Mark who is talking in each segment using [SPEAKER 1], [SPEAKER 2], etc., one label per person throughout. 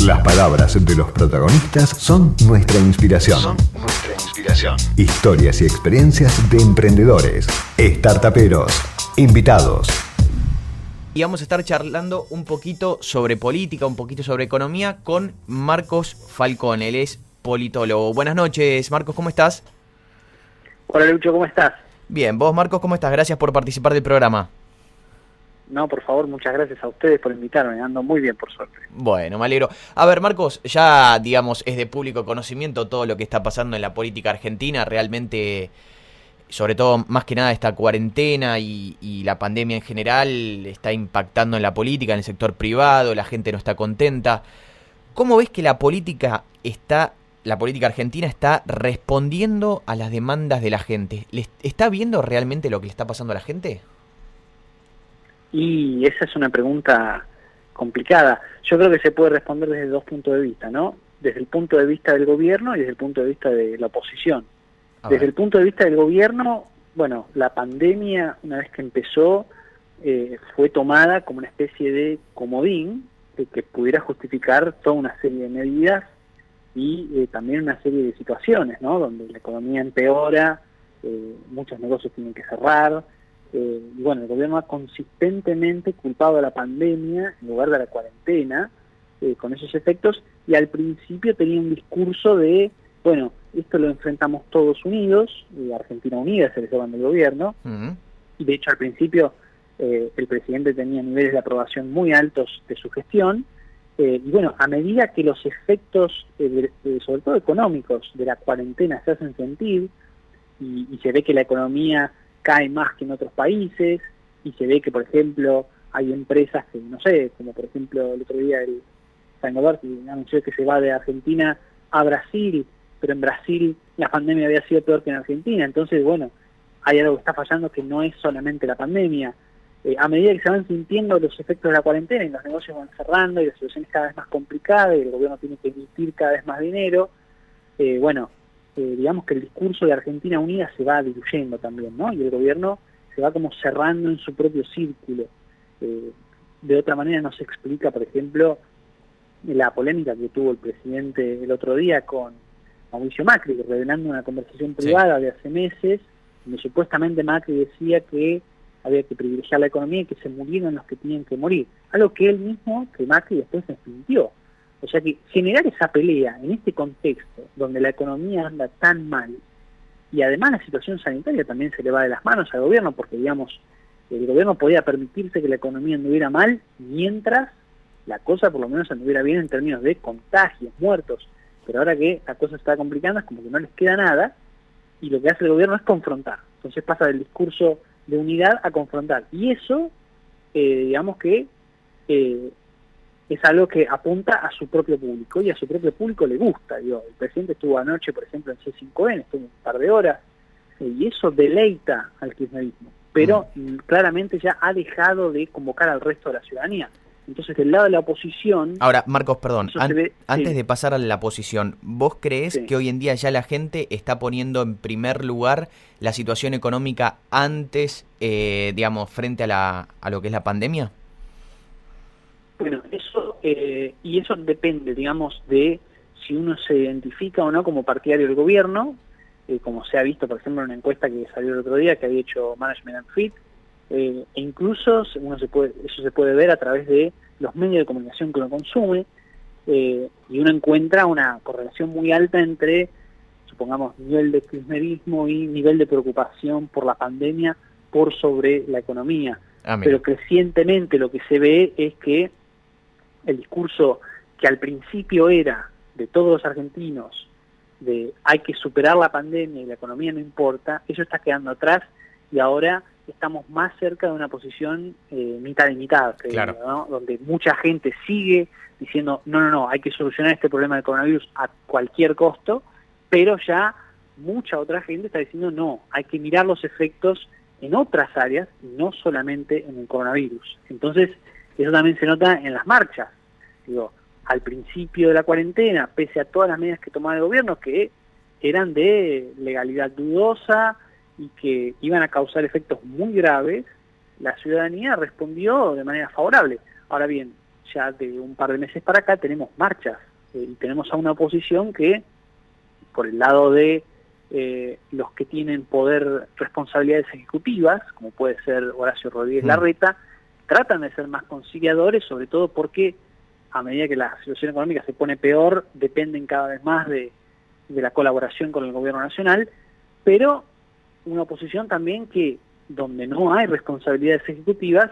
[SPEAKER 1] Las palabras de los protagonistas son nuestra inspiración. Historias y experiencias de emprendedores, startuperos, invitados.
[SPEAKER 2] Y vamos a estar charlando un poquito sobre política, un poquito sobre economía con Marcos Falcón. Él es politólogo. Buenas noches, Marcos, ¿cómo estás?
[SPEAKER 3] Hola Lucho, ¿cómo estás?
[SPEAKER 2] Bien, vos Marcos, ¿cómo estás? Gracias por participar del programa.
[SPEAKER 3] No, por favor, muchas gracias a ustedes por invitarme, ando muy bien por suerte.
[SPEAKER 2] Bueno, me alegro. A ver, Marcos, ya digamos es de público conocimiento todo lo que está pasando en la política argentina, realmente, sobre todo más que nada esta cuarentena y la pandemia en general está impactando en la política, en el sector privado, la gente no está contenta. ¿Cómo ves que la política argentina está respondiendo a las demandas de la gente? ¿Está viendo realmente lo que le está pasando a la gente?
[SPEAKER 3] Y esa es una pregunta complicada. Yo creo que se puede responder desde dos puntos de vista, ¿no? Desde el punto de vista del gobierno y desde el punto de vista de la oposición. Desde el punto de vista del gobierno, bueno, la pandemia, una vez que empezó, fue tomada como una especie de comodín que pudiera justificar toda una serie de medidas y también una serie de situaciones, ¿no? Donde la economía empeora, muchos negocios tienen que cerrar, y bueno, el gobierno ha consistentemente culpado a la pandemia en lugar de la cuarentena, con esos efectos, y al principio tenía un discurso de, bueno, esto lo enfrentamos todos unidos, Argentina Unida se le llama del gobierno, y de hecho al principio el presidente tenía niveles de aprobación muy altos de su gestión, y bueno, a medida que los efectos, sobre todo económicos, de la cuarentena se hacen sentir, y se ve que la economía cae más que en otros países, y se ve que, por ejemplo, hay empresas que, no sé, como por ejemplo el otro día el Saint-Gobain anunció que se va de Argentina a Brasil, pero en Brasil la pandemia había sido peor que en Argentina, entonces, bueno, hay algo que está fallando que no es solamente la pandemia. A medida que se van sintiendo los efectos de la cuarentena y los negocios van cerrando y la situación es cada vez más complicada y el gobierno tiene que emitir cada vez más dinero, digamos que el discurso de Argentina Unida se va diluyendo también, ¿no? Y el gobierno se va como cerrando en su propio círculo. De otra manera no se explica, por ejemplo, la polémica que tuvo el presidente el otro día con Mauricio Macri, revelando una conversación privada de hace meses, donde supuestamente Macri decía que había que privilegiar la economía y que se murieran los que tenían que morir. Algo que él mismo, que Macri después desmintió. O sea que generar esa pelea en este contexto, donde la economía anda tan mal, y además la situación sanitaria también se le va de las manos al gobierno, porque digamos, el gobierno podía permitirse que la economía anduviera mal, mientras la cosa por lo menos anduviera bien en términos de contagios, muertos, pero ahora que la cosa se está complicando es como que no les queda nada, y lo que hace el gobierno es confrontar. Entonces pasa del discurso de unidad a confrontar, y eso, digamos que es algo que apunta a su propio público, y a su propio público le gusta. Digo, el presidente estuvo anoche, por ejemplo, en C5N, estuvo un par de horas, y eso deleita al kirchnerismo, pero claramente ya ha dejado de convocar al resto de la ciudadanía. Entonces, del lado de la oposición...
[SPEAKER 2] Ahora, Marcos, perdón, antes
[SPEAKER 3] sí.
[SPEAKER 2] de pasar a la posición, ¿vos creés que hoy en día ya la gente está poniendo en primer lugar la situación económica antes, digamos, frente a lo que es la pandemia?
[SPEAKER 3] Bueno, eso depende, digamos, de si uno se identifica o no como partidario del gobierno, como se ha visto, por ejemplo, en una encuesta que salió el otro día que había hecho Management and Fit, e incluso eso se puede ver a través de los medios de comunicación que uno consume, y uno encuentra una correlación muy alta entre, supongamos, nivel de kirchnerismo y nivel de preocupación por la pandemia por sobre la economía. Pero crecientemente lo que se ve es que el discurso que al principio era de todos los argentinos, de hay que superar la pandemia y la economía no importa, eso está quedando atrás y ahora estamos más cerca de una posición mitad y mitad,
[SPEAKER 2] claro,
[SPEAKER 3] ¿no? Donde mucha gente sigue diciendo no, hay que solucionar este problema del coronavirus a cualquier costo, pero ya mucha otra gente está diciendo no, hay que mirar los efectos en otras áreas y no solamente en el coronavirus. Entonces, eso también se nota en las marchas. Digo, al principio de la cuarentena, pese a todas las medidas que tomaba el gobierno, que eran de legalidad dudosa y que iban a causar efectos muy graves, la ciudadanía respondió de manera favorable. Ahora bien, ya de un par de meses para acá tenemos marchas y tenemos a una oposición que, por el lado de los que tienen poder, responsabilidades ejecutivas, como puede ser Horacio Rodríguez Larreta, tratan de ser más conciliadores, sobre todo porque a medida que la situación económica se pone peor, dependen cada vez más de la colaboración con el gobierno nacional, pero una oposición también que, donde no hay responsabilidades ejecutivas,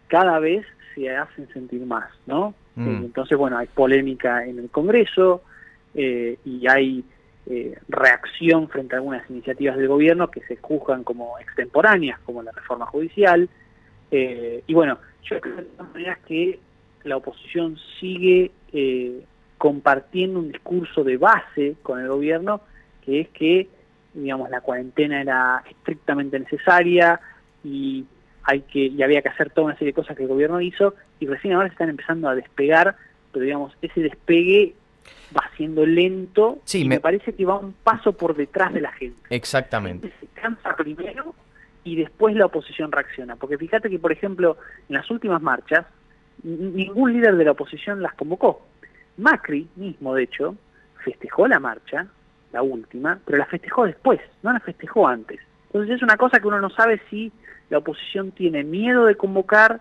[SPEAKER 3] cada vez se hacen sentir más, ¿no? Entonces, bueno, hay polémica en el Congreso y hay reacción frente a algunas iniciativas del gobierno que se juzgan como extemporáneas, como la reforma judicial. Y bueno, yo creo de todas maneras que la oposición sigue compartiendo un discurso de base con el gobierno, que es que, digamos, la cuarentena era estrictamente necesaria y había que hacer toda una serie de cosas que el gobierno hizo, y recién ahora se están empezando a despegar, pero digamos, ese despegue va siendo lento, sí, y me parece que va un paso por detrás de la gente.
[SPEAKER 2] Exactamente.
[SPEAKER 3] La gente se cansa primero y después la oposición reacciona, porque fíjate que, por ejemplo, en las últimas marchas, ningún líder de la oposición las convocó. Macri mismo, de hecho, festejó la marcha, la última, pero la festejó después, no la festejó antes. Entonces es una cosa que uno no sabe si la oposición tiene miedo de convocar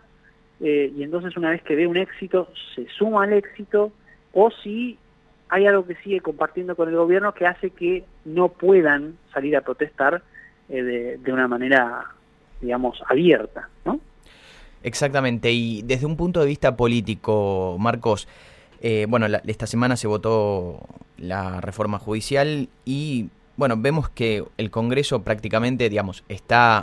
[SPEAKER 3] y entonces una vez que ve un éxito se suma al éxito, o si hay algo que sigue compartiendo con el gobierno que hace que no puedan salir a protestar de una manera, digamos, abierta, ¿no?
[SPEAKER 2] Exactamente, y desde un punto de vista político, Marcos, bueno, esta semana se votó la reforma judicial y, bueno, vemos que el Congreso prácticamente, digamos,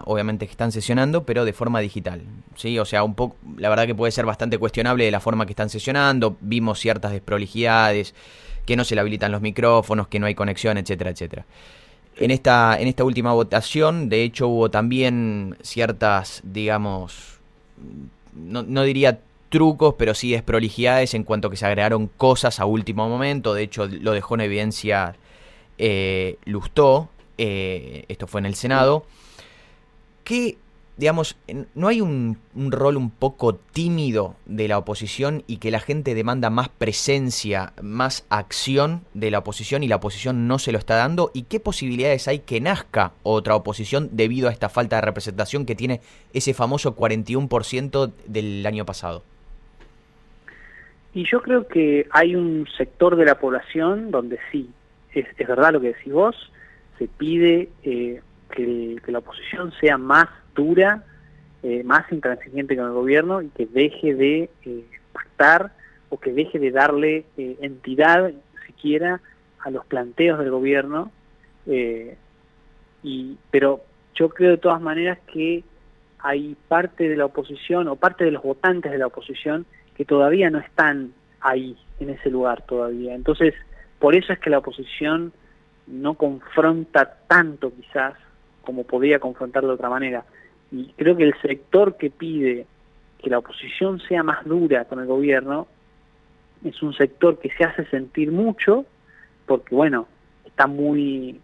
[SPEAKER 2] obviamente que están sesionando, pero de forma digital, ¿sí? O sea, un poco, la verdad que puede ser bastante cuestionable de la forma que están sesionando, vimos ciertas desprolijidades, que no se le habilitan los micrófonos, que no hay conexión, etcétera, etcétera. En esta última votación, de hecho, hubo también ciertas, digamos, no diría trucos, pero sí desprolijidades en cuanto que se agregaron cosas a último momento. De hecho, lo dejó en evidencia Lustó, esto fue en el Senado, que, digamos, no hay un rol un poco tímido de la oposición y que la gente demanda más presencia, más acción de la oposición y la oposición no se lo está dando. ¿Y qué posibilidades hay que nazca otra oposición debido a esta falta de representación que tiene ese famoso 41% del año pasado?
[SPEAKER 3] Y yo creo que hay un sector de la población donde sí, es verdad lo que decís vos, se pide que la oposición sea más dura, más intransigente con el gobierno y que deje de pactar o que deje de darle entidad siquiera a los planteos del gobierno, pero yo creo de todas maneras que hay parte de la oposición o parte de los votantes de la oposición que todavía no están ahí, en ese lugar todavía. Entonces, por eso es que la oposición no confronta tanto quizás como podría confrontar de otra manera. Y creo que el sector que pide que la oposición sea más dura con el gobierno es un sector que se hace sentir mucho porque, bueno, está muy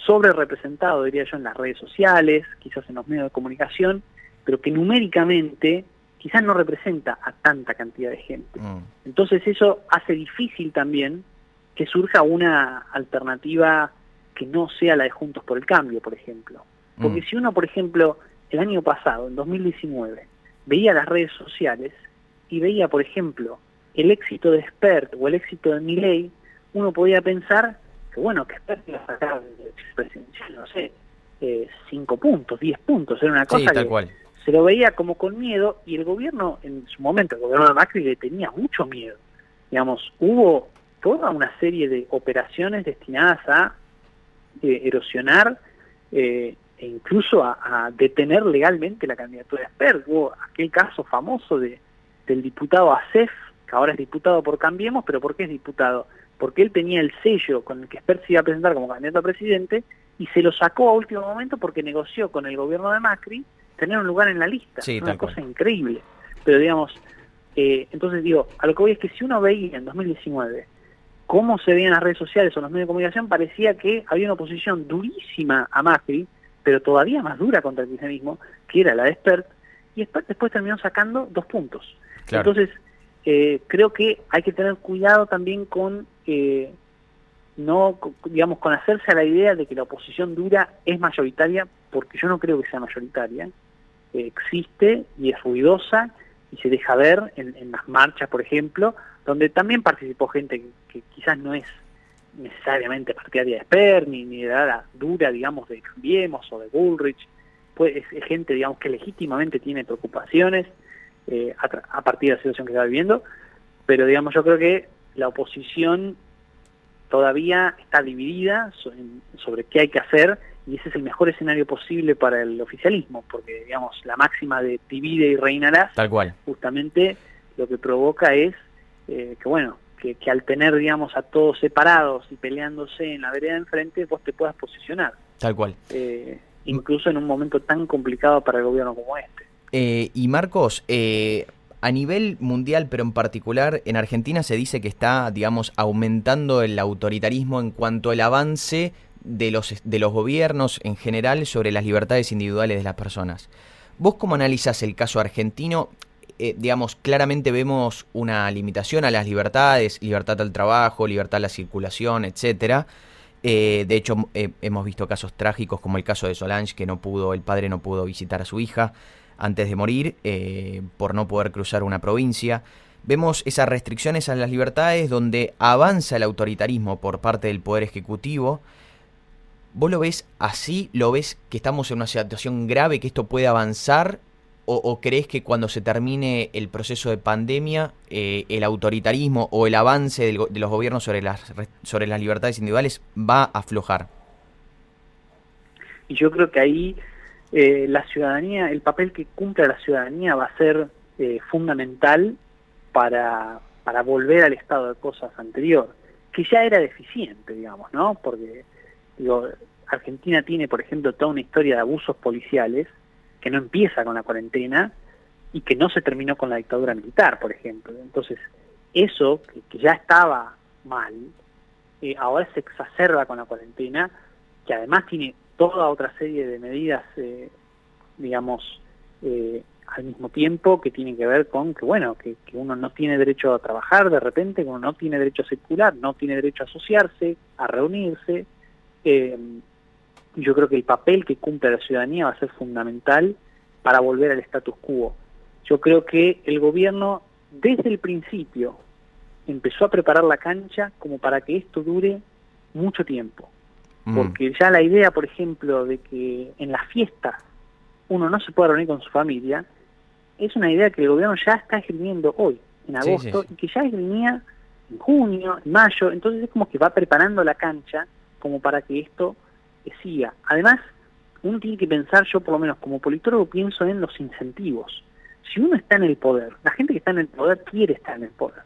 [SPEAKER 3] sobre representado, diría yo, en las redes sociales, quizás en los medios de comunicación, pero que numéricamente quizás no representa a tanta cantidad de gente. Entonces eso hace difícil también que surja una alternativa que no sea la de Juntos por el Cambio, por ejemplo. Porque si uno, por ejemplo, el año pasado, en 2019, veía las redes sociales y veía, por ejemplo, el éxito de Spert o el éxito de Milei, uno podía pensar que, bueno, que Spert iba a sacar el presidencial, no sé, 5 puntos, 10 puntos, era una cosa
[SPEAKER 2] tal
[SPEAKER 3] que
[SPEAKER 2] cual.
[SPEAKER 3] Se lo veía como con miedo, y el gobierno, en su momento, el gobierno de Macri le tenía mucho miedo. Digamos, hubo toda una serie de operaciones destinadas a erosionar e incluso a detener legalmente la candidatura de Spert. Hubo aquel caso famoso del diputado Acef, que ahora es diputado por Cambiemos, pero ¿por qué es diputado? Porque él tenía el sello con el que Spert se iba a presentar como candidato a presidente y se lo sacó a último momento porque negoció con el gobierno de Macri tener un lugar en la lista.
[SPEAKER 2] Sí,
[SPEAKER 3] una cosa increíble. Pero digamos, entonces digo, a lo que voy es que si uno veía en 2019 cómo se veían las redes sociales o los medios de comunicación, parecía que había una oposición durísima a Macri, pero todavía más dura contra el kirchnerismo, que era la de Spert, y Spert después terminó sacando 2 puntos.
[SPEAKER 2] Claro.
[SPEAKER 3] Entonces, creo que hay que tener cuidado también con no, digamos, con hacerse a la idea de que la oposición dura es mayoritaria, porque yo no creo que sea mayoritaria. Existe y es ruidosa y se deja ver en las marchas, por ejemplo, donde también participó gente que quizás no es necesariamente partidaria de Esper, ni de la dura, digamos, de Cambiemos o de Bullrich. Pues es gente, digamos, que legítimamente tiene preocupaciones a partir de la situación que está viviendo, pero, digamos, yo creo que la oposición todavía está dividida sobre qué hay que hacer, y ese es el mejor escenario posible para el oficialismo, porque, digamos, la máxima de divide y reinarás,
[SPEAKER 2] Tal cual.
[SPEAKER 3] justamente lo que provoca es que al tener, digamos, a todos separados y peleándose en la vereda de enfrente, vos te puedas posicionar.
[SPEAKER 2] Tal cual.
[SPEAKER 3] Incluso en un momento tan complicado para el gobierno como este.
[SPEAKER 2] Y Marcos, a nivel mundial, pero en particular en Argentina se dice que está, digamos, aumentando el autoritarismo en cuanto al avance de los gobiernos en general sobre las libertades individuales de las personas. ¿Vos cómo analizás el caso argentino? Digamos, claramente vemos una limitación a las libertades, libertad al trabajo, libertad a la circulación, etcétera. De hecho, hemos visto casos trágicos como el caso de Solange, que el padre no pudo visitar a su hija antes de morir por no poder cruzar una provincia. Vemos esas restricciones a las libertades donde avanza el autoritarismo por parte del Poder Ejecutivo. ¿Vos lo ves así? ¿Lo ves que estamos en una situación grave, que esto puede avanzar? ¿O crees que cuando se termine el proceso de pandemia, el autoritarismo o el avance de los gobiernos sobre las libertades individuales va a aflojar?
[SPEAKER 3] Y yo creo que ahí la ciudadanía, el papel que cumple la ciudadanía va a ser fundamental para volver al estado de cosas anterior, que ya era deficiente, digamos, ¿no? Porque, Argentina tiene, por ejemplo, toda una historia de abusos policiales que no empieza con la cuarentena y que no se terminó con la dictadura militar, por ejemplo. Entonces, eso, que ya estaba mal, ahora se exacerba con la cuarentena, que además tiene toda otra serie de medidas, al mismo tiempo, que tienen que ver con que uno no tiene derecho a trabajar de repente, que uno no tiene derecho a circular, no tiene derecho a asociarse, a reunirse. Yo creo que el papel que cumple la ciudadanía va a ser fundamental para volver al status quo. Yo creo que el gobierno, desde el principio, empezó a preparar la cancha como para que esto dure mucho tiempo. Porque ya la idea, por ejemplo, de que en las fiestas uno no se puede reunir con su familia, es una idea que el gobierno ya está esgrimiendo hoy, en agosto, y que ya esgrimía en junio, en mayo. Entonces es como que va preparando la cancha como para que esto siga. Además, uno tiene que pensar, yo por lo menos como politólogo pienso en los incentivos. Si uno está en el poder, la gente que está en el poder quiere estar en el poder.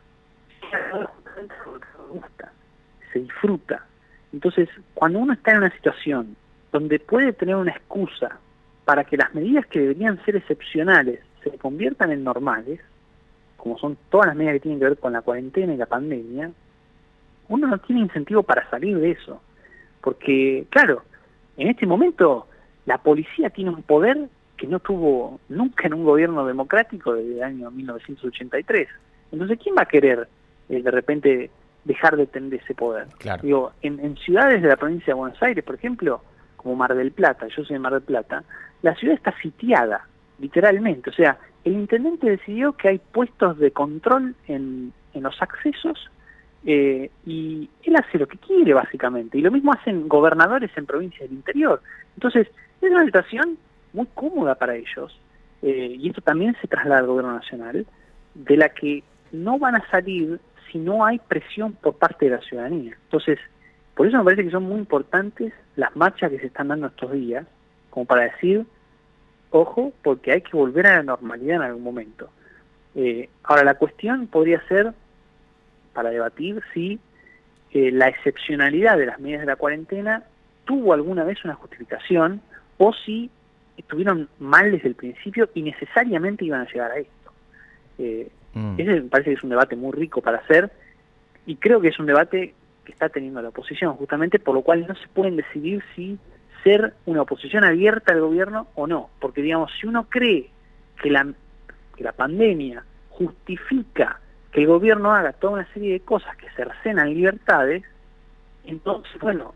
[SPEAKER 3] Se disfruta. Entonces, cuando uno está en una situación donde puede tener una excusa para que las medidas que deberían ser excepcionales se conviertan en normales, como son todas las medidas que tienen que ver con la cuarentena y la pandemia, uno no tiene incentivo para salir de eso. Porque, claro, en este momento la policía tiene un poder que no tuvo nunca en un gobierno democrático desde el año 1983. Entonces, ¿quién va a querer de repente dejar de tener ese poder?
[SPEAKER 2] Claro.
[SPEAKER 3] En ciudades de la provincia de Buenos Aires, por ejemplo, como Mar del Plata, yo soy de Mar del Plata, la ciudad está sitiada, literalmente. O sea, el intendente decidió que hay puestos de control en los accesos, y él hace lo que quiere, básicamente. Y lo mismo hacen gobernadores en provincias del interior. Entonces, es una situación muy cómoda para ellos, y esto también se traslada al gobierno nacional, de la que no van a salir si no hay presión por parte de la ciudadanía. Entonces, por eso me parece que son muy importantes las marchas que se están dando estos días, como para decir, ojo, porque hay que volver a la normalidad en algún momento. Ahora, la cuestión podría ser, para debatir, si la excepcionalidad de las medidas de la cuarentena tuvo alguna vez una justificación, o si estuvieron mal desde el principio y necesariamente iban a llegar a esto. Ese me parece que es un debate muy rico para hacer, y creo que es un debate que está teniendo la oposición, justamente por lo cual no se pueden decidir si ser una oposición abierta al gobierno o no, porque, digamos, si uno cree que la pandemia justifica que el gobierno haga toda una serie de cosas que cercenan libertades, entonces, bueno,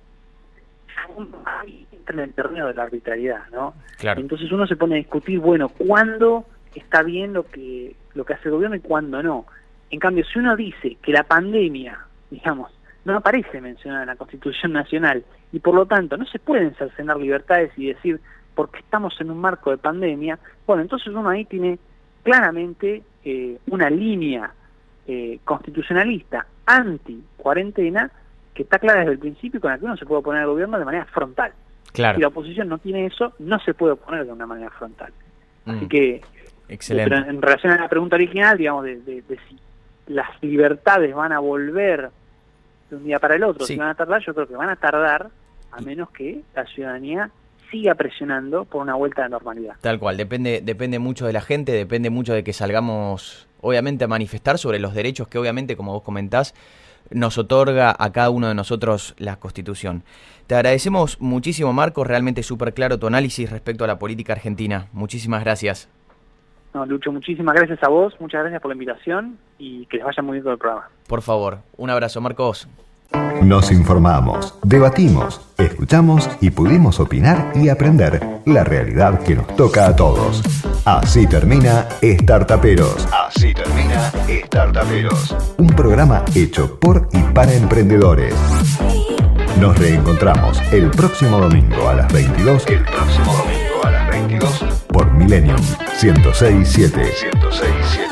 [SPEAKER 3] ahí entra en el terreno de la arbitrariedad, ¿no?
[SPEAKER 2] Claro.
[SPEAKER 3] Entonces uno se pone a discutir, bueno, ¿cuándo está bien lo que hace el gobierno y cuándo no? En cambio, si uno dice que la pandemia, digamos, no aparece mencionada en la Constitución Nacional y por lo tanto no se pueden cercenar libertades y decir porque estamos en un marco de pandemia, bueno, entonces uno ahí tiene claramente una línea constitucionalista anti-cuarentena que está clara desde el principio y con la que uno se puede oponer al gobierno de manera frontal.
[SPEAKER 2] Claro.
[SPEAKER 3] Si la oposición no tiene eso, no se puede oponer de una manera frontal. Así
[SPEAKER 2] Mm.
[SPEAKER 3] que,
[SPEAKER 2] Excelente.
[SPEAKER 3] pero en relación a la pregunta original, digamos, de si las libertades van a volver de un día para el otro,
[SPEAKER 2] Sí.
[SPEAKER 3] si van a tardar, yo creo que van a tardar, a menos que la ciudadanía siga presionando por una vuelta a la normalidad.
[SPEAKER 2] Tal cual, depende mucho de la gente, depende mucho de que salgamos, obviamente, a manifestar sobre los derechos que obviamente, como vos comentás, nos otorga a cada uno de nosotros la Constitución. Te agradecemos muchísimo, Marcos, realmente súper claro tu análisis respecto a la política argentina. Muchísimas gracias.
[SPEAKER 3] No, Lucho, muchísimas gracias a vos, muchas gracias por la invitación y que les vaya muy bien con el programa.
[SPEAKER 2] Por favor, un abrazo, Marcos.
[SPEAKER 1] Nos informamos, debatimos, escuchamos y pudimos opinar y aprender la realidad que nos toca a todos. Así termina Startaperos. Así termina Startaperos. Un programa hecho por y para emprendedores. Nos reencontramos el próximo domingo a las 22. Por Millennium 106.7.